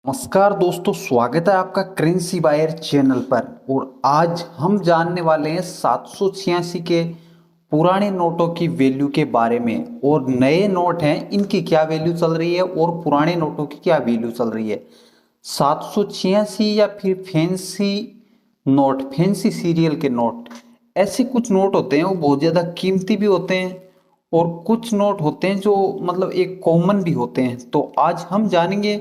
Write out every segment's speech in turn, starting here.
नमस्कार दोस्तों, स्वागत है आपका करेंसी बायर चैनल पर। और आज हम जानने वाले हैं 786 के पुराने नोटों की वैल्यू के बारे में। और नए नोट हैं, इनकी क्या वैल्यू चल रही है और पुराने नोटों की क्या वैल्यू चल रही है। 786 या फिर फैंसी नोट, फैंसी सीरियल के नोट, ऐसे कुछ नोट होते हैं वो बहुत ज़्यादा कीमती भी होते हैं और कुछ नोट होते हैं जो मतलब एक कॉमन भी होते हैं। तो आज हम जानेंगे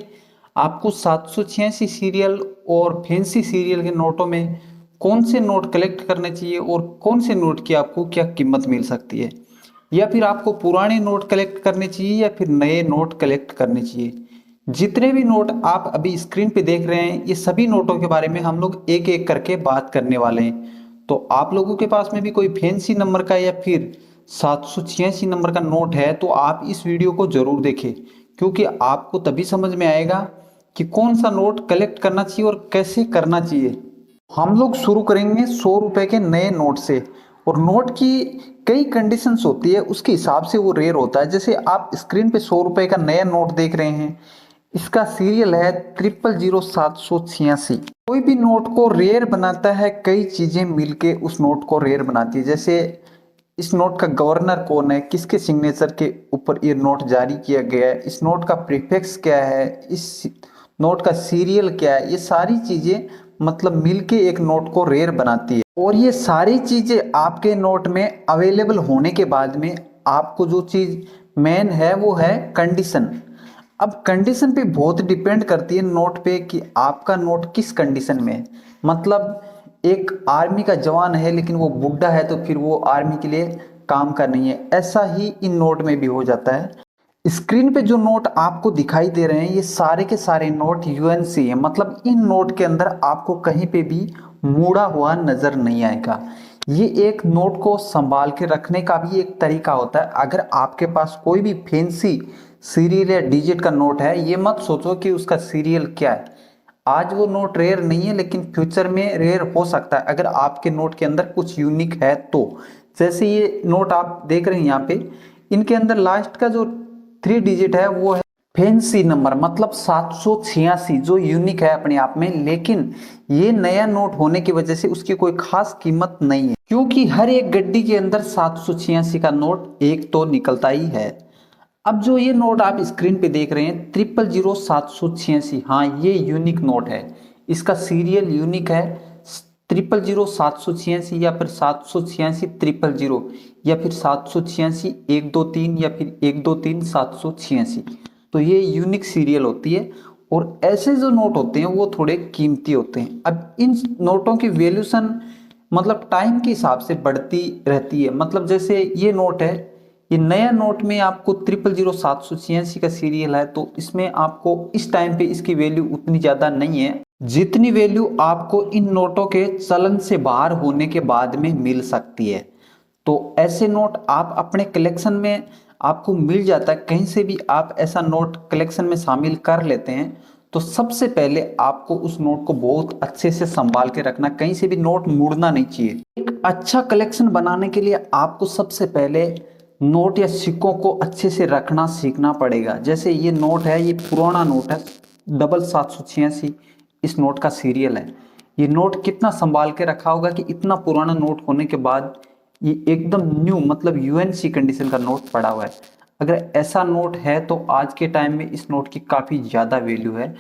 आपको 786 सीरियल और फैंसी सीरियल के नोटों में कौन से नोट कलेक्ट करने चाहिए और कौन से नोट की आपको क्या कीमत मिल सकती है, या फिर आपको पुराने नोट कलेक्ट करने चाहिए या फिर नए नोट कलेक्ट करने चाहिए। जितने भी नोट आप अभी स्क्रीन पे देख रहे हैं, ये सभी नोटों के बारे में हम लोग एक एक करके बात करने वाले हैं। तो आप लोगों के पास में भी कोई फैंसी नंबर का या फिर 786 नंबर का नोट है तो आप इस वीडियो को जरूर देखें, क्योंकि आपको तभी समझ में आएगा कि कौन सा नोट कलेक्ट करना चाहिए और कैसे करना चाहिए। हम लोग शुरू करेंगे 100 रुपए के नए नोट से। और नोट की कई कंडीशंस होती है, उसके हिसाब से वो रेयर होता है। जैसे आप स्क्रीन पे 100 रुपए का नया नोट देख रहे हैं, इसका सीरियल है 000786। कोई भी नोट को रेयर बनाता है कई चीजें मिलके उस नोट को रेयर बनाती है। जैसे इस नोट का गवर्नर कौन है, किसके सिग्नेचर के ऊपर ये नोट जारी किया गया है, इस नोट का प्रीफिक्स क्या है, इस नोट का सीरियल क्या है, ये सारी चीजें मतलब मिलके एक नोट को रेयर बनाती है। और ये सारी चीजें आपके नोट में अवेलेबल होने के बाद में आपको जो चीज मेन है वो है कंडीशन। अब कंडीशन पे बहुत डिपेंड करती है नोट पे कि आपका नोट किस कंडीशन में है। मतलब एक आर्मी का जवान है लेकिन वो बुढ़ा है तो फिर वो आर्मी के लिए काम का नहीं है, ऐसा ही इन नोट में भी हो जाता है। स्क्रीन पे जो नोट आपको दिखाई दे रहे हैं ये सारे के सारे नोट यूएनसी है। मतलब इन नोट के अंदर आपको कहीं पे भी मुड़ा हुआ नजर नहीं आएगा। ये एक नोट को संभाल के रखने का भी एक तरीका होता है। अगर आपके पास कोई भी फैंसी सीरियल या डिजिट का नोट है, ये मत सोचो कि उसका सीरियल क्या है। आज वो नोट रेयर नहीं है लेकिन फ्यूचर में रेयर हो सकता है अगर आपके नोट के अंदर कुछ यूनिक है तो। जैसे ये नोट आप देख रहे हैं यहाँ पे, इनके अंदर लास्ट का जो 3 डिजिट है वो है फैंसी नंबर, मतलब 786, जो यूनिक है अपने आप में। लेकिन ये नया नोट होने की वजह से उसकी कोई खास कीमत नहीं है, क्योंकि हर एक गड्डी के अंदर 786 का नोट एक तो निकलता ही है। अब जो ये नोट आप स्क्रीन पे देख रहे हैं 000786, हाँ ये यूनिक नोट है। इसका सीरियल यूनिक है 000786 या फिर 786 000 या फिर 786 123 या फिर 123 786। तो ये यूनिक सीरियल होती है। और ऐसे जो नोट होते हैं वो थोड़े कीमती होते हैं। अब इन नोटों की वैल्यूशन मतलब टाइम के हिसाब से बढ़ती रहती है। मतलब जैसे ये नोट है, ये नया नोट में आपको 000786 का सीरियल है, तो इसमें आपको इस टाइम पे इसकी वैल्यू उतनी ज्यादा नहीं है जितनी वैल्यू आपको इन नोटों के चलन से बाहर होने के बाद में मिल सकती है। तो ऐसे नोट आप अपने कलेक्शन में आपको मिल जाता है। कहीं से भी आप ऐसा नोट कलेक्शन में शामिल कर लेते हैं तो सबसे पहले आपको उस नोट को बहुत अच्छे से संभाल के रखना, कहीं से भी नोट मुड़ना नहीं चाहिए। एक अच्छा कलेक्शन बनाने के लिए आपको सबसे पहले नोट या सिक्कों को अच्छे से रखना सीखना पड़ेगा। जैसे ये नोट है, ये पुराना नोट है 786, इस नोट का सीरियल है। ये नोट कितना संभाल के रखा होगा कि इतना पुराना नोट होने के बाद ये एकदम न्यू मतलब यूएनसी कंडीशन का नोट पड़ा हुआ है। अगर ऐसा नोट है तो आज के टाइम में इस नोट की काफ़ी ज़्यादा वैल्यू है।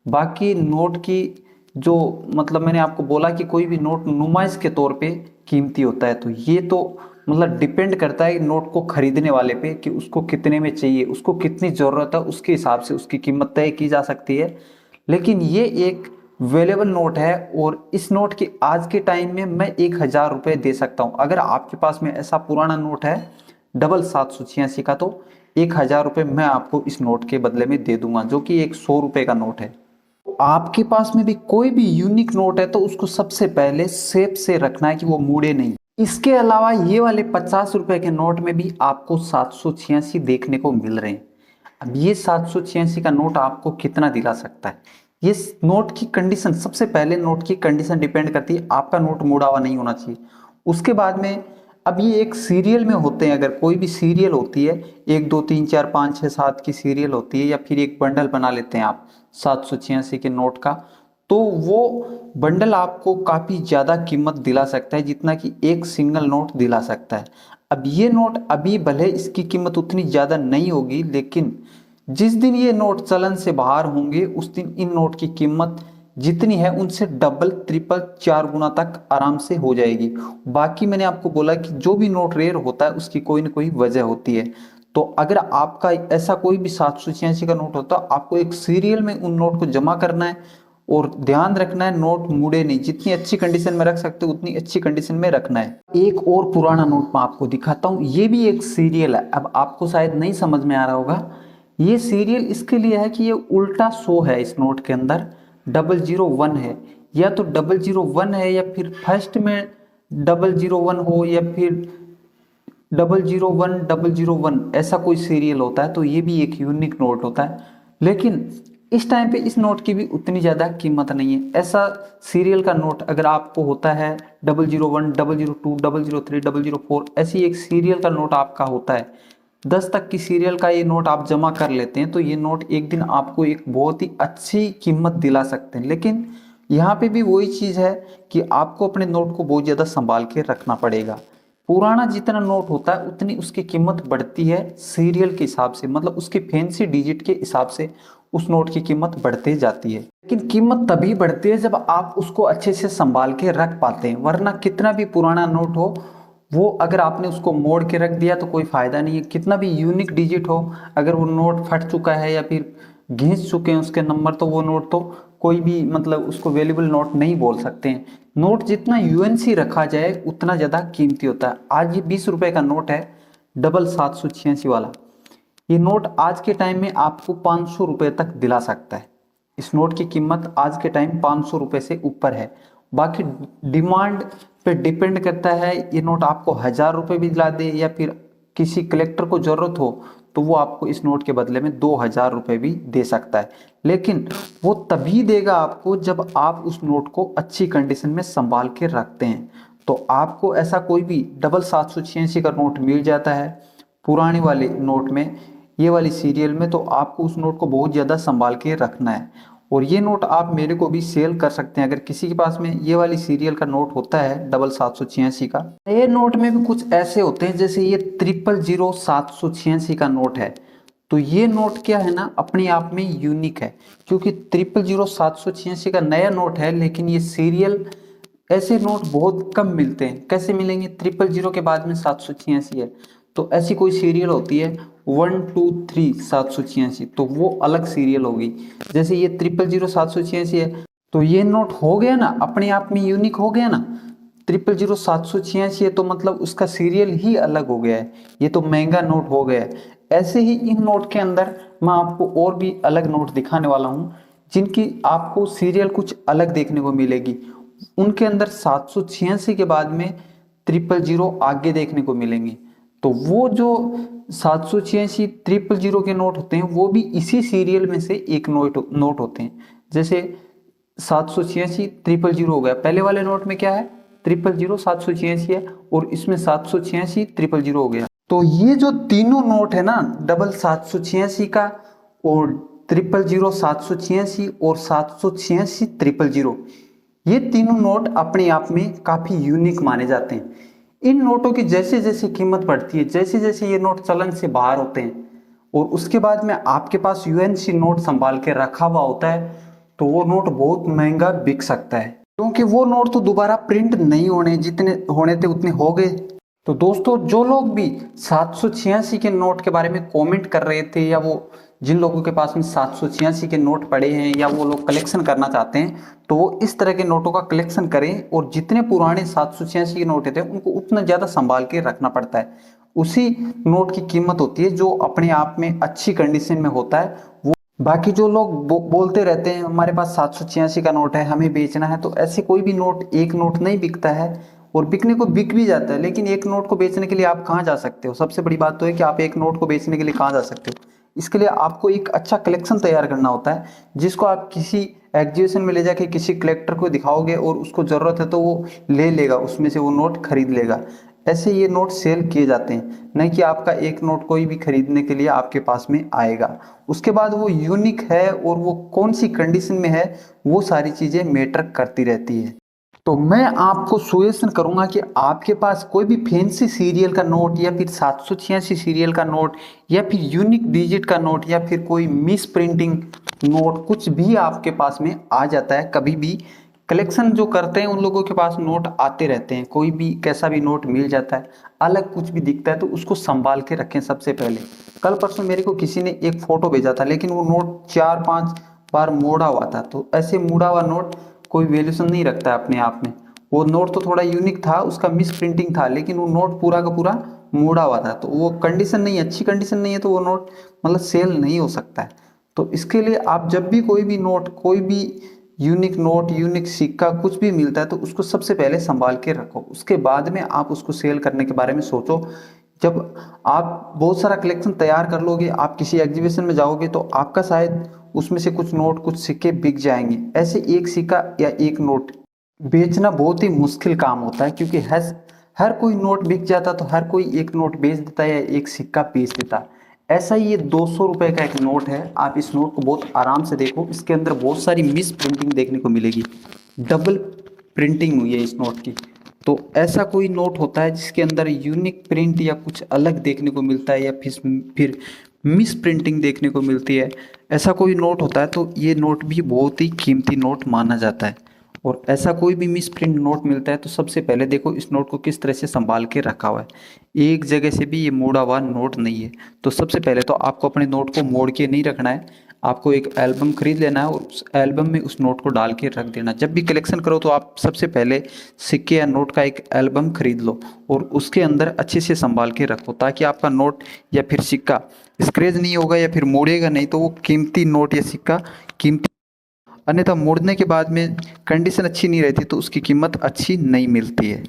बाकी नोट की जो मतलब मैंने आपको बोला कि कोई भी नोट नुमाइश के तौर पे कीमती होता है, तो ये तो मतलब डिपेंड करता है नोट को खरीदने वाले पे कि उसको कितने में चाहिए, उसको कितनी ज़रूरत है, उसके हिसाब से उसकी कीमत तय की जा सकती है। लेकिन ये एक वेलेबल नोट है और इस नोट के आज के टाइम में मैं 1000 रुपये दे सकता हूँ। अगर आपके पास में ऐसा पुराना नोट है 786 का, तो 1000 रुपये मैं आपको इस नोट के बदले में दे दूंगा, जो कि एक 100 रुपये का नोट है। आपके पास में भी कोई भी यूनिक नोट है तो उसको सबसे पहले सेफ से रखना है कि वो मुड़े नहीं। इसके अलावा ये वाले 50 रुपए के नोट में भी आपको 786 देखने को मिल रहे हैं। अब ये 786 का नोट आपको कितना दिला सकता है, ये नोट की कंडीशन, सबसे पहले नोट की कंडीशन डिपेंड करती है। आपका नोट मुड़ा हुआ नहीं होना चाहिए। उसके बाद में अब ये एक सीरियल में होते हैं, अगर कोई भी सीरियल होती है 1 2 3 4 5 6 7 की सीरियल होती है, या फिर एक बंडल बना लेते हैं आप 786 के नोट का, तो वो बंडल आपको काफ़ी ज़्यादा कीमत दिला सकता है जितना कि एक सिंगल नोट दिला सकता है। अब ये नोट अभी भले इसकी कीमत उतनी ज़्यादा नहीं होगी, लेकिन जिस दिन ये नोट चलन से बाहर होंगे उस दिन इन नोट की कीमत जितनी है उनसे डबल ट्रिपल 4 गुना तक आराम से हो जाएगी। बाकी मैंने आपको बोला कि जो भी नोट रेयर होता है उसकी कोई ना कोई वजह होती है। तो अगर आपका ऐसा कोई भी 786 का नोट होता है, आपको एक सीरियल में उन नोट को जमा करना है और ध्यान रखना है नोट मुड़े नहीं। जितनी अच्छी कंडीशन में रख सकते हो उतनी अच्छी कंडीशन में रखना है। एक और पुराना नोट मैं आपको दिखाता हूँ, ये भी एक सीरियल है। अब आपको शायद नहीं समझ में आ रहा होगा, ये सीरियल इसके लिए है कि ये उल्टा 100 है, इस नोट के अंदर 001 है, या तो 001 है या फिर फर्स्ट में 001 हो या फिर 001 ऐसा कोई सीरियल होता है। तो ये भी एक यूनिक नोट होता है, लेकिन इस टाइम पे इस नोट की भी उतनी ज़्यादा कीमत नहीं है। ऐसा सीरियल का नोट अगर आपको होता है 001 002 003 004 ऐसी एक सीरियल का नोट आपका होता है, 10 तक की सीरियल का ये नोट आप जमा कर लेते हैं, तो ये नोट एक दिन आपको एक बहुत ही अच्छी कीमत दिला सकते हैं। लेकिन यहाँ पे भी वही चीज़ है कि आपको अपने नोट को बहुत ज़्यादा संभाल के रखना पड़ेगा। पुराना जितना नोट होता है उतनी उसकी कीमत बढ़ती है सीरियल के हिसाब से, मतलब उसके फैंसी डिजिट के हिसाब से उस नोट की कीमत बढ़ते जाती है। लेकिन कीमत तभी बढ़ती है जब आप उसको अच्छे से संभाल के रख पाते हैं, वरना कितना भी पुराना नोट हो वो अगर आपने उसको मोड़ के रख दिया तो कोई फायदा नहीं है। कितना भी यूनिक डिजिट हो, अगर वो नोट फट चुका है या फिर घिस चुके हैं उसके नंबर, तो वो नोट तो कोई भी मतलब उसको वैल्यूबल नोट नहीं बोल सकते हैं। नोट जितना यूएनसी रखा जाए उतना ज़्यादा कीमती होता है। आज ये 20 रुपए का नोट है, डबल 786 वाला, ये नोट आज के टाइम में आपको 500 रुपए तक दिला सकता है। इस नोट की कीमत आज के टाइम 500 रुपए से ऊपर है। बाकी डिमांड पे डिपेंड करता है, ये नोट आपको 1000 रुपए भी दिला दे या फिर किसी कलेक्टर को जरूरत हो तो वो आपको इस नोट के बदले में 2000 रुपए भी दे सकता है। लेकिन वो तभी देगा आपको जब आप उस नोट को अच्छी कंडीशन में संभाल के रखते हैं। तो आपको ऐसा कोई भी डबल 786 का नोट मिल जाता है पुराने वाले नोट में, ये वाली सीरियल में, तो आपको उस नोट को बहुत ज़्यादा संभाल के रखना है। और ये नोट आप मेरे को भी सेल कर सकते हैं अगर किसी के पास में ये वाली सीरियल का नोट होता है डबल 786 का। ये नोट में भी कुछ ऐसे होते हैं, जैसे ये 000 786 का नोट है, तो ये नोट क्या है ना, अपने आप में यूनिक है, क्योंकि 000 786 का नया नोट है, लेकिन ये सीरियल ऐसे नोट बहुत कम मिलते हैं। कैसे मिलेंगे, 000 के बाद में 786 है, तो ऐसी कोई सीरियल होती है 1 2 3 786, तो वो अलग सीरियल होगी। जैसे ये 000 786 है, तो ये नोट हो गया ना, अपने आप में यूनिक हो गया ना। 000 786 है तो मतलब उसका सीरियल ही अलग हो गया है, ये तो महंगा नोट हो गया है। ऐसे ही इन नोट के अंदर मैं आपको और भी अलग नोट दिखाने वाला हूँ जिनकी आपको सीरियल कुछ अलग देखने को मिलेगी। उनके अंदर 786 के बाद में 000 आगे देखने को मिलेंगे। तो वो जो 786 000 के नोट होते हैं वो भी इसी सीरियल में से एक नोट होते हैं। जैसे 786 000 हो गया, पहले वाले नोट में क्या है 000 786 है, और इसमें 786 000 हो गया। तो ये जो तीनों नोट है ना, डबल 786 का और 000 786 और 786 000, ये तीनों नोट अपने आप में काफी यूनिक माने जाते हैं। इन नोटों की जैसे जैसे कीमत बढ़ती है, जैसे जैसे ये नोट चलन से बाहर होते हैं और उसके बाद में आपके पास यूएनसी नोट संभाल के रखा हुआ होता है, तो वो नोट बहुत महंगा बिक सकता है, क्योंकि वो नोट तो दोबारा प्रिंट नहीं होने, जितने होने थे उतने हो गए। तो दोस्तों, जो लोग भी 786 के नोट के बारे में कमेंट कर रहे थे, या वो जिन लोगों के पास में 786 के नोट पड़े हैं या वो लोग कलेक्शन करना चाहते हैं, तो वो इस तरह के नोटों का कलेक्शन करें। और जितने पुराने 786 के नोट थे उनको उतना ज़्यादा संभाल के रखना पड़ता है। उसी नोट की कीमत होती है जो अपने आप में अच्छी कंडीशन में होता है। वो बाकी जो लोग बोलते रहते हैं हमारे पास 786 का नोट है हमें बेचना है, तो ऐसे कोई भी नोट, एक नोट नहीं बिकता है, और बिकने को बिक भी जाता है। लेकिन एक नोट को बेचने के लिए आप कहाँ जा सकते हो, सबसे बड़ी बात तो है कि आप एक नोट को बेचने के लिए कहाँ जा सकते हो। इसके लिए आपको एक अच्छा कलेक्शन तैयार करना होता है, जिसको आप किसी एग्जीबिशन में ले जाके किसी कलेक्टर को दिखाओगे और उसको ज़रूरत है तो वो ले लेगा, उसमें से वो नोट खरीद लेगा। ऐसे ये नोट सेल किए जाते हैं, नहीं कि आपका एक नोट कोई भी खरीदने के लिए आपके पास में आएगा। उसके बाद वो यूनिक है और वो कौन सी कंडीशन में है, वो सारी चीज़ें मैटर करती रहती है। तो मैं आपको सजेशन करूंगा कि आपके पास कोई भी फैंसी सीरियल का नोट या फिर 786 सीरियल का नोट या फिर यूनिक डिजिट का नोट या फिर कोई मिस प्रिंटिंग नोट कुछ भी आपके पास में आ जाता है, कभी भी कलेक्शन जो करते हैं उन लोगों के पास नोट आते रहते हैं, कोई भी कैसा भी नोट मिल जाता है, अलग कुछ भी दिखता है तो उसको संभाल के रखें। सबसे पहले कल परसों मेरे को किसी ने एक फोटो भेजा था, लेकिन वो नोट 4-5 बार मोड़ा हुआ था, तो ऐसे मुड़ा हुआ नोट कोई वैल्यूशन नहीं रखता है अपने आप में। वो नोट तो थोड़ा यूनिक था, उसका मिस प्रिंटिंग था, लेकिन वो नोट पूरा का पूरा मुड़ा हुआ था, तो वो कंडीशन नहीं, अच्छी कंडीशन नहीं है, तो वो नोट मतलब सेल नहीं हो सकता है। तो इसके लिए आप जब भी कोई भी नोट, कोई भी यूनिक नोट, यूनिक सिक्का कुछ भी मिलता है तो उसको सबसे पहले संभाल के रखो, उसके बाद में आप उसको सेल करने के बारे में सोचो। जब आप बहुत सारा कलेक्शन तैयार कर लोगे, आप किसी एग्जीबिशन में जाओगे तो आपका शायद उसमें से कुछ नोट, कुछ सिक्के बिक जाएंगे। ऐसे एक सिक्का या एक नोट बेचना बहुत ही मुश्किल काम होता है, क्योंकि हर कोई नोट बिक जाता तो हर कोई एक नोट बेच देता है या एक सिक्का बेच देता है। ऐसा ही ये 200 रुपए का एक नोट है, आप इस नोट को बहुत आराम से देखो, इसके अंदर बहुत सारी मिस प्रिंटिंग देखने को मिलेगी, डबल प्रिंटिंग हुई है इस नोट की। तो ऐसा कोई नोट होता है जिसके अंदर यूनिक प्रिंट या कुछ अलग देखने को मिलता है या फिर मिस प्रिंटिंग देखने को मिलती है, ऐसा कोई नोट होता है तो ये नोट भी बहुत ही कीमती नोट माना जाता है। और ऐसा कोई भी मिस प्रिंट नोट मिलता है तो सबसे पहले देखो इस नोट को किस तरह से संभाल के रखा हुआ है, एक जगह से भी ये मोड़ा हुआ नोट नहीं है। तो सबसे पहले तो आपको अपने नोट को मोड़ के नहीं रखना है, आपको एक एल्बम खरीद लेना है और उस एल्बम में उस नोट को डाल के रख देना। जब भी कलेक्शन करो तो आप सबसे पहले सिक्के या नोट का एक एल्बम खरीद लो और उसके अंदर अच्छे से संभाल के रखो, ताकि आपका नोट या फिर सिक्का स्क्रैच नहीं होगा या फिर मोड़ेगा नहीं, तो वो कीमती नोट या सिक्का कीमती, अन्यथा मोड़ने के बाद में कंडीशन अच्छी नहीं रहती तो उसकी कीमत अच्छी नहीं मिलती है।